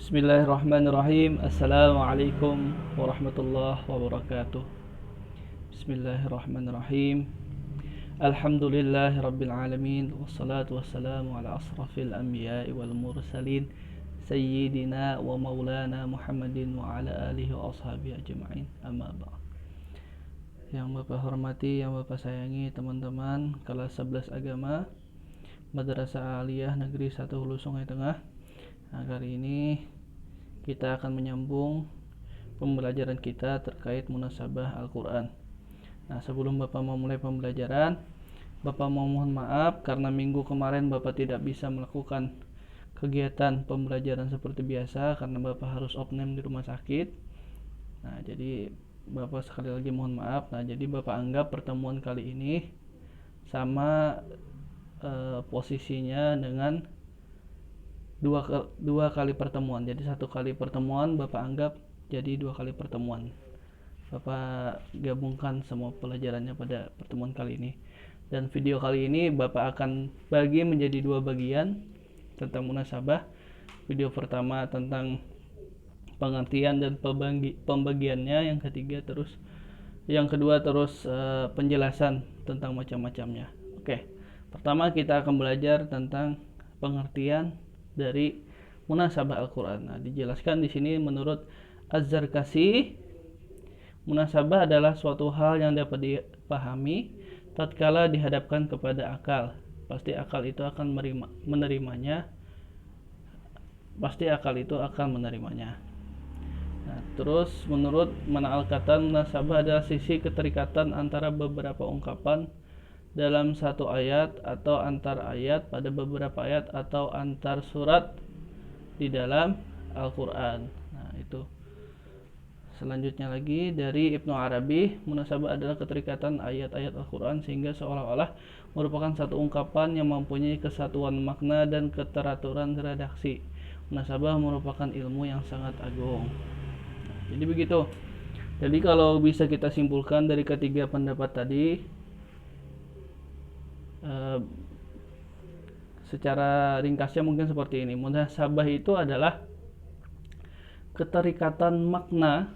Bismillahirrahmanirrahim. Assalamualaikum warahmatullahi wabarakatuh. Bismillahirrahmanirrahim. Alhamdulillahi rabbil alamin. Wassalatu wassalamu ala asrafil anbiya'i wal mursalin Sayyidina wa maulana Muhammadin wa ala alihi wa ashabihi ajma'in. Amma ba'd. Yang Bapak hormati, yang Bapak sayangi, teman-teman kelas 11 agama Madrasah Aliyah Negeri 1 Hulu Sungai Tengah. Nah, kali ini kita akan menyambung pembelajaran kita terkait munasabah Al-Quran. Nah, sebelum Bapak memulai pembelajaran, Bapak mau mohon maaf karena minggu kemarin Bapak tidak bisa melakukan kegiatan pembelajaran seperti biasa karena Bapak harus opname di rumah sakit. Nah, jadi Bapak sekali lagi mohon maaf. Nah, jadi Bapak anggap pertemuan kali ini sama posisinya dengan dua kali pertemuan. Jadi satu kali pertemuan Bapak anggap jadi dua kali pertemuan. Bapak gabungkan semua pelajarannya pada pertemuan kali ini. Dan video kali ini Bapak akan bagi menjadi dua bagian tentang munasabah. Video pertama tentang pengertian dan pembagiannya, yang ketiga terus yang kedua terus penjelasan tentang macam-macamnya. Oke. Pertama kita akan belajar tentang pengertian dari munasabah Al-Quran. Nah, dijelaskan di sini menurut Az-Zarkasi, munasabah adalah suatu hal yang dapat dipahami tatkala dihadapkan kepada akal. Pasti akal itu akan menerimanya. Nah, terus menurut Mana Al-Katan, munasabah adalah sisi keterikatan antara beberapa ungkapan dalam satu ayat atau antar ayat pada beberapa ayat atau antar surat di dalam Al-Quran. Nah, itu. Selanjutnya lagi dari Ibnu Arabi, munasabah adalah keterikatan ayat-ayat Al-Quran sehingga seolah-olah merupakan satu ungkapan yang mempunyai kesatuan makna dan keteraturan redaksi. Munasabah merupakan ilmu yang sangat agung. Nah, jadi begitu. Jadi kalau bisa kita simpulkan dari ketiga pendapat tadi, secara ringkasnya mungkin seperti ini. Munasabah itu adalah keterikatan makna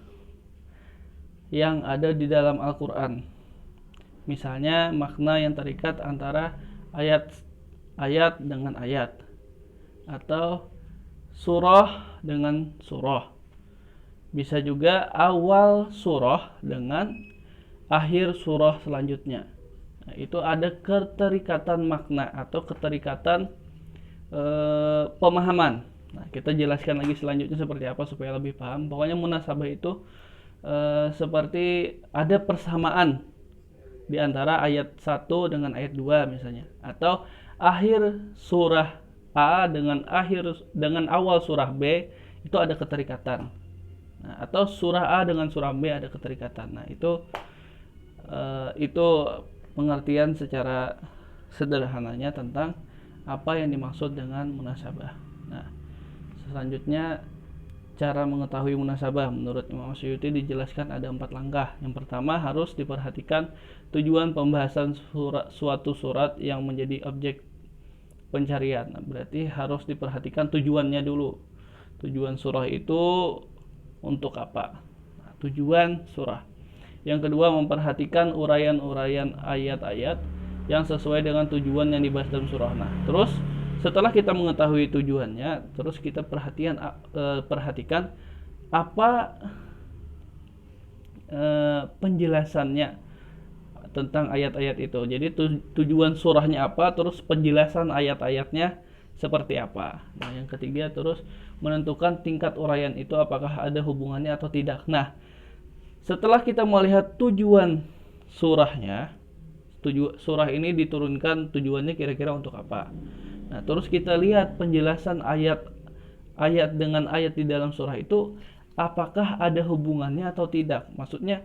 yang ada di dalam Al-Quran. Misalnya makna yang terikat antara ayat dengan ayat, atau surah dengan surah. Bisa juga awal surah dengan akhir surah selanjutnya. Nah, itu ada keterikatan makna atau keterikatan pemahaman. Nah, kita jelaskan lagi selanjutnya seperti apa supaya lebih paham. Pokoknya munasabah itu seperti ada persamaan di antara ayat 1 dengan ayat 2 misalnya, atau akhir surah A dengan awal surah B itu ada keterikatan. Nah, atau surah A dengan surah B ada keterikatan. Nah, itu pengertian secara sederhananya tentang apa yang dimaksud dengan munasabah. Nah, selanjutnya cara mengetahui munasabah menurut Imam Suyuti dijelaskan ada 4 langkah. Yang pertama, harus diperhatikan tujuan pembahasan suatu surat yang menjadi objek pencarian. Nah, berarti harus diperhatikan tujuannya dulu. Tujuan surah itu untuk apa? Nah, tujuan surah. Yang kedua, memperhatikan uraian-uraian ayat-ayat yang sesuai dengan tujuan yang dibahas dalam surah. Nah, terus setelah kita mengetahui tujuannya, terus kita perhatikan apa penjelasannya tentang ayat-ayat itu. Jadi tujuan surahnya apa, terus penjelasan ayat-ayatnya seperti apa. Nah, yang ketiga, terus menentukan tingkat uraian itu apakah ada hubungannya atau tidak. Nah, setelah kita melihat tujuan surahnya, surah ini diturunkan tujuannya kira-kira untuk apa. Nah, terus kita lihat penjelasan ayat dengan ayat di dalam surah itu apakah ada hubungannya atau tidak. Maksudnya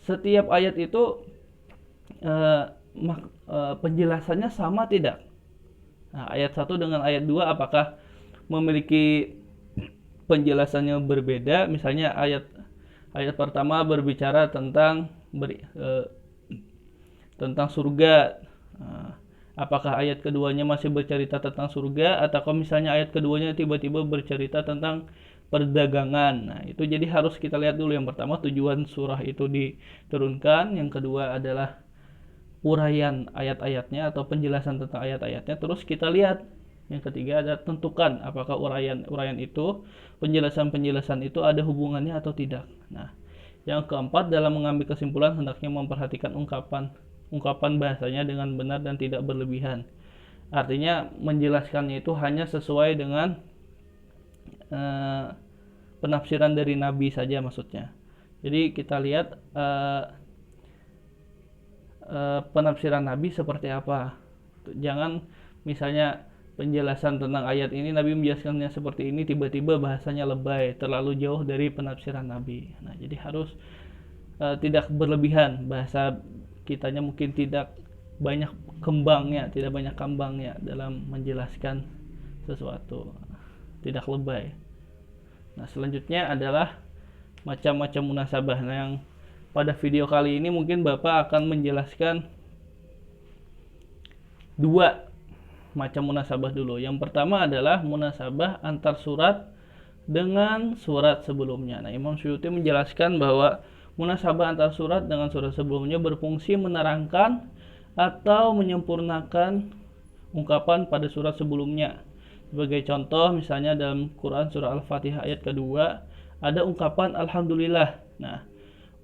setiap ayat itu penjelasannya sama tidak. Nah, ayat 1 dengan ayat 2 apakah memiliki penjelasannya berbeda. Misalnya ayat pertama berbicara tentang surga. Apakah ayat keduanya masih bercerita tentang surga, atau misalnya ayat keduanya tiba-tiba bercerita tentang perdagangan. Nah, itu jadi harus kita lihat dulu. Yang pertama, tujuan surah itu diturunkan. Yang kedua adalah uraian ayat-ayatnya atau penjelasan tentang ayat-ayatnya. Terus kita lihat yang ketiga ada tentukan apakah uraian itu, penjelasan itu ada hubungannya atau tidak. Nah, yang keempat, dalam mengambil kesimpulan hendaknya memperhatikan ungkapan bahasanya dengan benar dan tidak berlebihan. Artinya menjelaskannya itu hanya sesuai dengan penafsiran dari Nabi saja maksudnya. Jadi kita lihat penafsiran Nabi seperti apa. Jangan misalnya penjelasan tentang ayat ini Nabi menjelaskannya seperti ini, tiba-tiba bahasanya lebay, terlalu jauh dari penafsiran Nabi. Nah, jadi harus tidak berlebihan, bahasa kitanya mungkin tidak banyak kembangnya dalam menjelaskan sesuatu, tidak lebay. Nah, selanjutnya adalah macam-macam munasabah. Nah, yang pada video kali ini mungkin Bapak akan menjelaskan 2 macam munasabah dulu. Yang pertama adalah munasabah antar surat dengan surat sebelumnya. Nah, Imam Suyuti menjelaskan bahwa munasabah antar surat dengan surat sebelumnya berfungsi menerangkan atau menyempurnakan ungkapan pada surat sebelumnya. Sebagai contoh, misalnya dalam Quran surah Al-Fatihah ayat kedua ada ungkapan Alhamdulillah. Nah,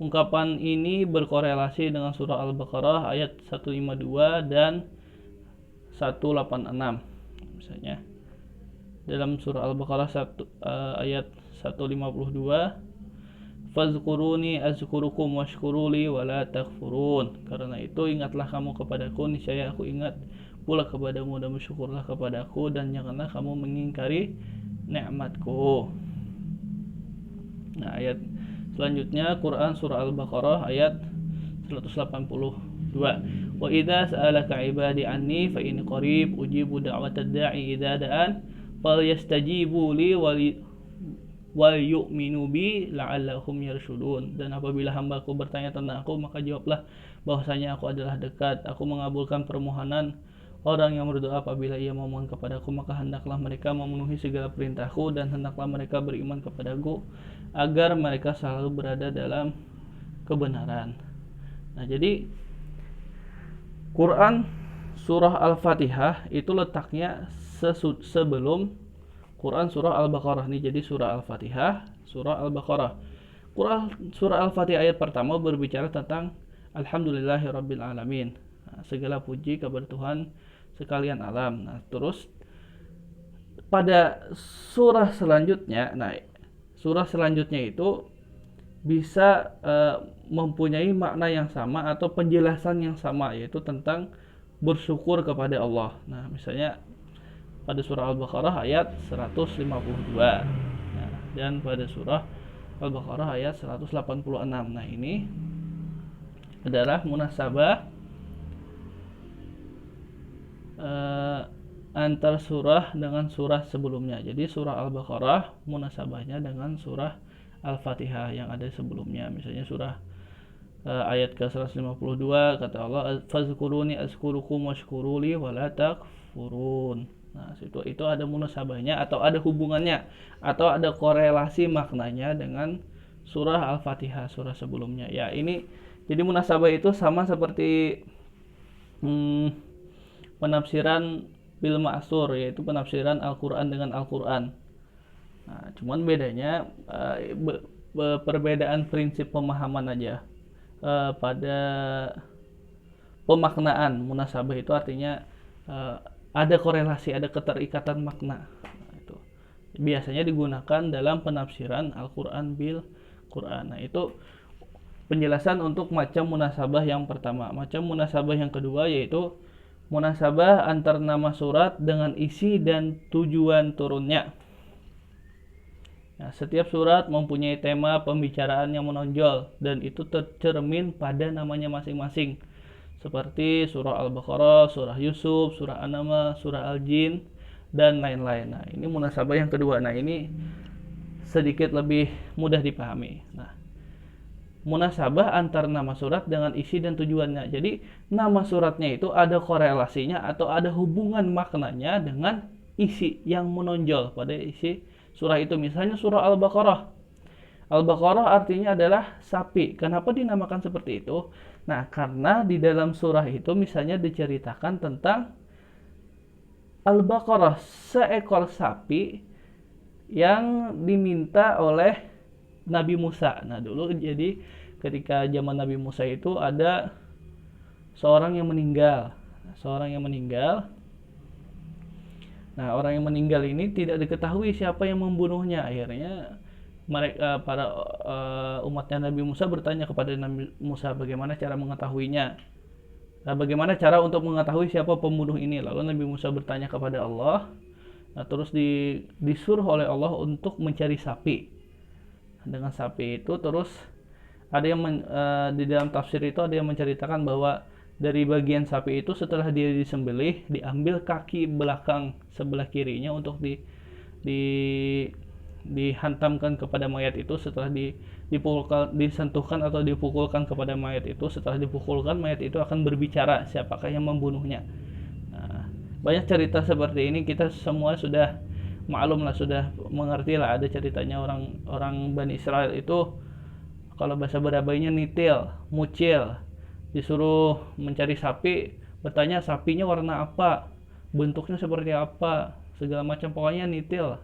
ungkapan ini berkorelasi dengan surah Al-Baqarah ayat 152 dan 186. Misalnya dalam surah Al-Baqarah ayat 152, fazkuruni azkurukum washkuruli wala takfurun. Karena itu ingatlah kamu kepadaku, niscaya aku ingat pula kepadamu, dan bersyukurlah kepadaku, dan janganlah kamu mengingkari nikmatku. Nah, ayat selanjutnya Quran surah Al-Baqarah ayat 182. Wa idza sa'alaka 'ibadi anni fa inni qarib ujibu da'watad da'i idza da'an falyastajibu li wal yu'minu bi la'allahum yarshudun. Dan apabila hambaku bertanya tentang aku, maka jawablah bahwasanya aku adalah dekat, aku mengabulkan permohonan orang yang berdoa apabila ia memohon kepadaku, maka hendaklah mereka memenuhi segala perintahku, dan hendaklah mereka beriman kepadaku agar mereka selalu berada dalam kebenaran. Nah, jadi Quran surah Al-Fatihah itu letaknya sebelum Quran surah Al-Baqarah nih. Jadi surah Al-Fatihah, surah Al-Baqarah. Quran surah Al-Fatihah ayat pertama berbicara tentang Alhamdulillahirabbil alamin. Nah, segala puji kepada Tuhan sekalian alam. Nah, terus pada surah selanjutnya, surah selanjutnya itu bisa mempunyai makna yang sama atau penjelasan yang sama, yaitu tentang bersyukur kepada Allah. Nah, misalnya pada surah Al-Baqarah ayat 152. Nah, dan pada surah Al-Baqarah ayat 186. Nah, ini adalah munasabah antar surah dengan surah sebelumnya. Jadi surah Al-Baqarah munasabahnya dengan surah Al-Fatihah yang ada sebelumnya. Misalnya surah ayat ke-152 kata Allah, fazkuruni azkurukum washkuruli wala takfurun. Nah, itu ada munasabahnya atau ada hubungannya atau ada korelasi maknanya dengan surah Al-Fatihah, surah sebelumnya. Ya, ini jadi munasabah itu sama seperti penafsiran bil ma'sur, yaitu penafsiran Al-Qur'an dengan Al-Qur'an. Nah, cuman bedanya perbedaan prinsip pemahaman aja. Pada pemaknaan munasabah itu artinya ada korelasi, ada keterikatan makna. Nah, itu biasanya digunakan dalam penafsiran Al-Qur'an bil Qur'an. Nah, itu penjelasan untuk macam munasabah yang pertama. Macam munasabah yang kedua yaitu munasabah antar nama surat dengan isi dan tujuan turunnya. Nah, setiap surat mempunyai tema pembicaraan yang menonjol dan itu tercermin pada namanya masing-masing. Seperti surah Al-Baqarah, surah Yusuf, surah An-Naml, surah Al-Jin, dan lain-lain. Nah, ini munasabah yang kedua. Nah, ini sedikit lebih mudah dipahami. Nah, munasabah antar nama surat dengan isi dan tujuannya. Jadi, nama suratnya itu ada korelasinya atau ada hubungan maknanya dengan isi yang menonjol pada isi surah itu. Misalnya surah Al-Baqarah. Al-Baqarah artinya adalah sapi. Kenapa dinamakan seperti itu? Nah, karena di dalam surah itu misalnya diceritakan tentang Al-Baqarah, seekor sapi yang diminta oleh Nabi Musa. Nah, dulu jadi ketika zaman Nabi Musa itu ada seorang yang meninggal. Seorang yang meninggal. Nah, orang yang meninggal ini tidak diketahui siapa yang membunuhnya. Akhirnya mereka para umatnya Nabi Musa bertanya kepada Nabi Musa bagaimana cara mengetahuinya. Nah, bagaimana cara untuk mengetahui siapa pembunuh ini? Lalu Nabi Musa bertanya kepada Allah. Nah, terus disuruh oleh Allah untuk mencari sapi. Dengan sapi itu terus ada yang di dalam tafsir itu ada yang menceritakan bahwa dari bagian sapi itu setelah dia disembelih diambil kaki belakang sebelah kirinya untuk dihantamkan kepada mayat itu. Setelah disentuhkan atau dipukulkan kepada mayat itu, setelah dipukulkan mayat itu akan berbicara siapakah yang membunuhnya. Nah, banyak cerita seperti ini, kita semua sudah maklum lah, sudah mengerti lah. Ada ceritanya orang Bani Israel itu kalau bahasa Badawainya nitil, mucil, disuruh mencari sapi, bertanya sapinya warna apa, bentuknya seperti apa, segala macam, pokoknya nitil.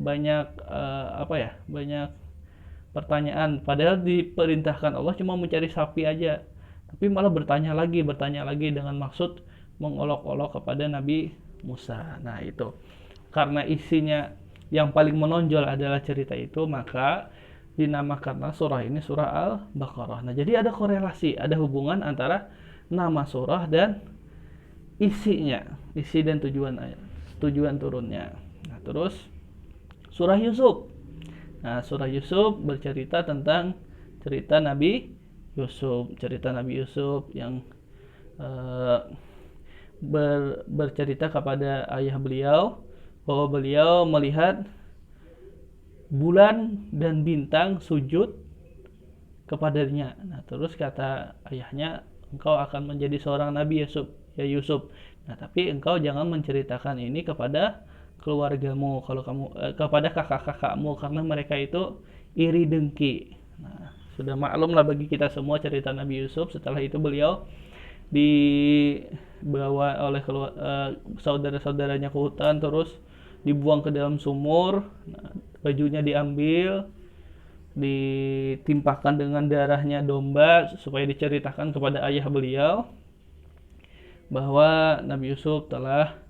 Banyak banyak pertanyaan, padahal diperintahkan Allah cuma mencari sapi aja, tapi malah bertanya lagi dengan maksud mengolok-olok kepada Nabi Musa. Nah, itu karena isinya yang paling menonjol adalah cerita itu, maka dinamakanlah surah ini surah Al-Baqarah. Nah, jadi ada korelasi, ada hubungan antara nama surah dan isinya, isi dan tujuan turunnya. Nah, terus surah Yusuf. Nah, surah Yusuf bercerita tentang cerita Nabi Yusuf yang bercerita kepada ayah beliau bahwa beliau melihat bulan dan bintang sujud kepadanya. Nah, terus kata ayahnya, engkau akan menjadi seorang nabi ya Yusuf. Nah, tapi engkau jangan menceritakan ini kepada keluargamu, kalau kamu kepada kakak-kakakmu, karena mereka itu iri dengki. Nah, sudah maklum lah bagi kita semua cerita Nabi Yusuf. Setelah itu beliau dibawa oleh saudara-saudaranya ke hutan, terus dibuang ke dalam sumur. Nah, bajunya diambil, ditimpakan dengan darahnya domba supaya diceritakan kepada ayah beliau bahwa Nabi Yusuf telah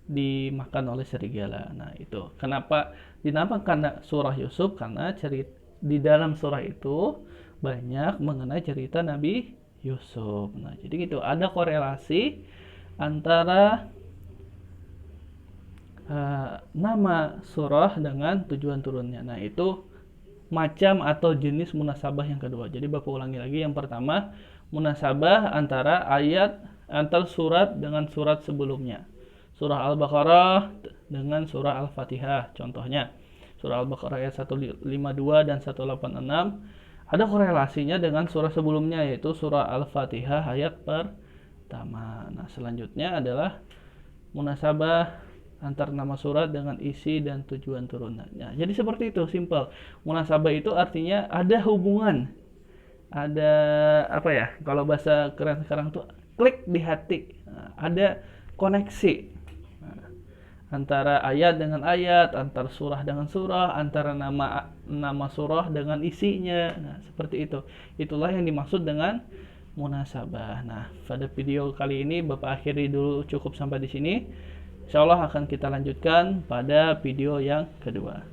dimakan oleh serigala. Nah, itu kenapa dinamakan surah Yusuf, karena di dalam surah itu banyak mengenai cerita Nabi Yusuf. Nah, jadi gitu, ada korelasi antara nama surah dengan tujuan turunnya. Nah, itu macam atau jenis munasabah yang kedua. Jadi Bapak ulangi lagi, yang pertama munasabah antara surat dengan surat sebelumnya. Surah Al-Baqarah dengan surah Al-Fatihah. Contohnya surah Al-Baqarah ayat 152 dan 186 ada korelasinya dengan surah sebelumnya, yaitu surah Al-Fatihah ayat pertama. Nah, selanjutnya adalah munasabah antar nama surat dengan isi dan tujuan turunannya. Jadi seperti itu, simple. Munasabah itu artinya ada hubungan, ada kalau bahasa keren sekarang tuh klik di hati. Nah, ada koneksi antara ayat dengan ayat, antar surah dengan surah, antara nama surah dengan isinya. Nah, seperti itu. Itulah yang dimaksud dengan munasabah. Nah, pada video kali ini Bapak akhiri dulu, cukup sampai di sini. Insyaallah akan kita lanjutkan pada video yang kedua.